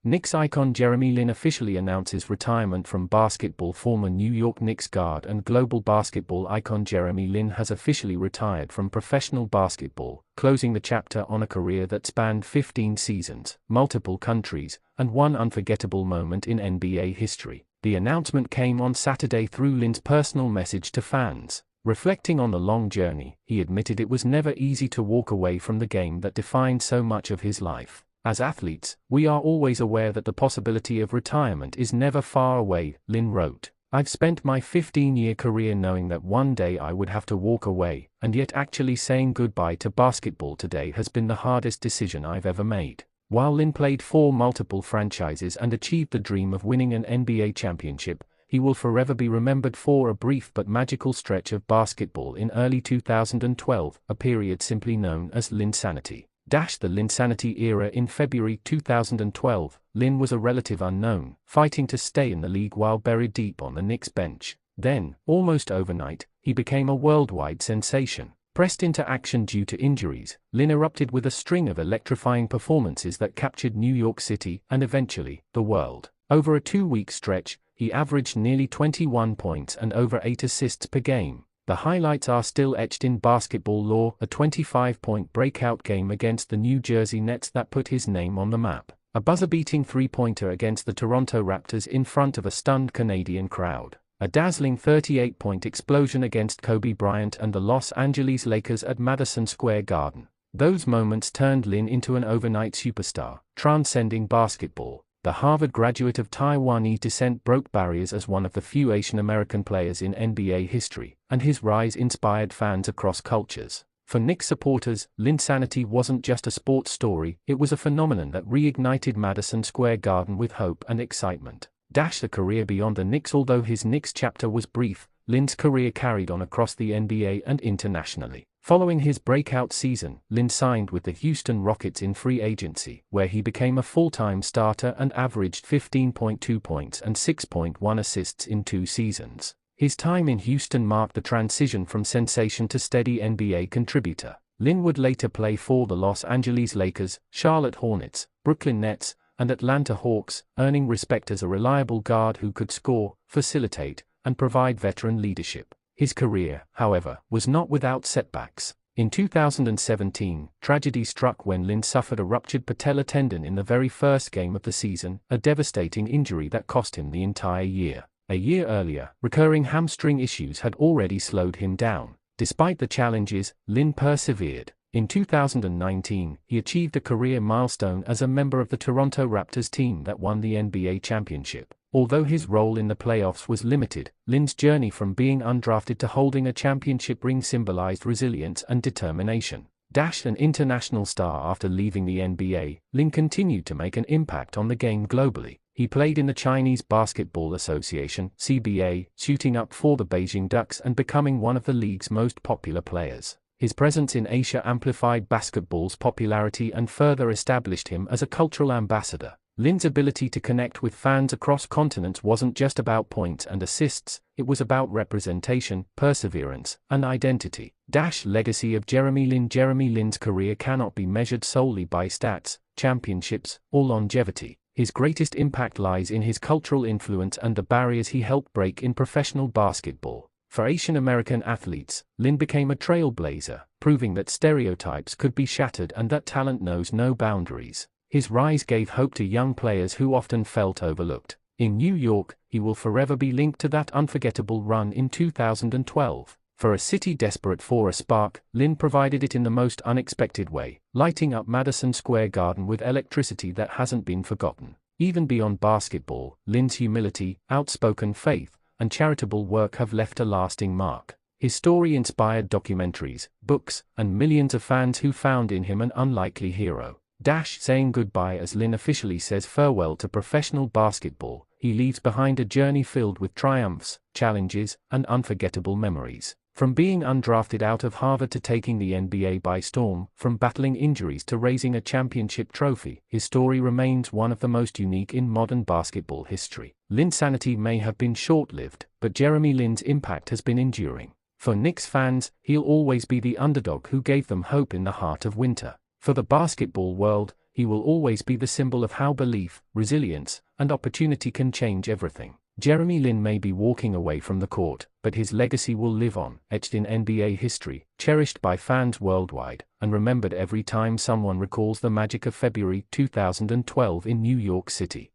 Knicks icon Jeremy Lin officially announces retirement from basketball. Former New York Knicks guard and global basketball icon Jeremy Lin has officially retired from professional basketball, closing the chapter on a career that spanned 15 seasons, multiple countries, and one unforgettable moment in NBA history. The announcement came on Saturday through Lin's personal message to fans. Reflecting on the long journey, he admitted it was never easy to walk away from the game that defined so much of his life. As athletes, we are always aware that the possibility of retirement is never far away, Lin wrote. I've spent my 15-year career knowing that one day I would have to walk away, and yet actually saying goodbye to basketball today has been the hardest decision I've ever made. While Lin played for multiple franchises and achieved the dream of winning an NBA championship, he will forever be remembered for a brief but magical stretch of basketball in early 2012, a period simply known as Linsanity. The Linsanity era. In February 2012, Lin was a relative unknown, fighting to stay in the league while buried deep on the Knicks bench. Then, almost overnight, he became a worldwide sensation. Pressed into action due to injuries, Lin erupted with a string of electrifying performances that captured New York City and eventually, the world. Over a 2-week stretch, he averaged nearly 21 points and over 8 assists per game. The highlights are still etched in basketball lore: a 25-point breakout game against the New Jersey Nets that put his name on the map, a buzzer-beating three-pointer against the Toronto Raptors in front of a stunned Canadian crowd, a dazzling 38-point explosion against Kobe Bryant and the Los Angeles Lakers at Madison Square Garden. Those moments turned Lin into an overnight superstar, transcending basketball. The Harvard graduate of Taiwanese descent broke barriers as one of the few Asian American players in NBA history, and his rise inspired fans across cultures. For Knicks supporters, Linsanity wasn't just a sports story, it was a phenomenon that reignited Madison Square Garden with hope and excitement. The career beyond the Knicks. Although his Knicks chapter was brief, Lin's career carried on across the NBA and internationally. Following his breakout season, Lin signed with the Houston Rockets in free agency, where he became a full-time starter and averaged 15.2 points and 6.1 assists in 2 seasons. His time in Houston marked the transition from sensation to steady NBA contributor. Lin would later play for the Los Angeles Lakers, Charlotte Hornets, Brooklyn Nets, and Atlanta Hawks, earning respect as a reliable guard who could score, facilitate, and provide veteran leadership. His career, however, was not without setbacks. In 2017, tragedy struck when Lin suffered a ruptured patella tendon in the very first game of the season, a devastating injury that cost him the entire year. A year earlier, recurring hamstring issues had already slowed him down. Despite the challenges, Lin persevered. In 2019, he achieved a career milestone as a member of the Toronto Raptors team that won the NBA championship. Although his role in the playoffs was limited, Lin's journey from being undrafted to holding a championship ring symbolized resilience and determination. An international star after leaving the NBA, Lin continued to make an impact on the game globally. He played in the Chinese Basketball Association (CBA), suiting up for the Beijing Ducks and becoming one of the league's most popular players. His presence in Asia amplified basketball's popularity and further established him as a cultural ambassador. Lin's ability to connect with fans across continents wasn't just about points and assists, it was about representation, perseverance, and identity. Legacy of Jeremy Lin. Jeremy Lin's career cannot be measured solely by stats, championships, or longevity. His greatest impact lies in his cultural influence and the barriers he helped break in professional basketball. For Asian American athletes, Lin became a trailblazer, proving that stereotypes could be shattered and that talent knows no boundaries. His rise gave hope to young players who often felt overlooked. In New York, he will forever be linked to that unforgettable run in 2012. For a city desperate for a spark, Lin provided it in the most unexpected way, lighting up Madison Square Garden with electricity that hasn't been forgotten. Even beyond basketball, Lin's humility, outspoken faith, and charitable work have left a lasting mark. His story inspired documentaries, books, and millions of fans who found in him an unlikely hero. Saying goodbye. As Lin officially says farewell to professional basketball, he leaves behind a journey filled with triumphs, challenges, and unforgettable memories. From being undrafted out of Harvard to taking the NBA by storm, from battling injuries to raising a championship trophy, his story remains one of the most unique in modern basketball history. Linsanity may have been short-lived, but Jeremy Lin's impact has been enduring. For Knicks fans, he'll always be the underdog who gave them hope in the heart of winter. For the basketball world, he will always be the symbol of how belief, resilience, and opportunity can change everything. Jeremy Lin may be walking away from the court, but his legacy will live on, etched in NBA history, cherished by fans worldwide, and remembered every time someone recalls the magic of February 2012 in New York City.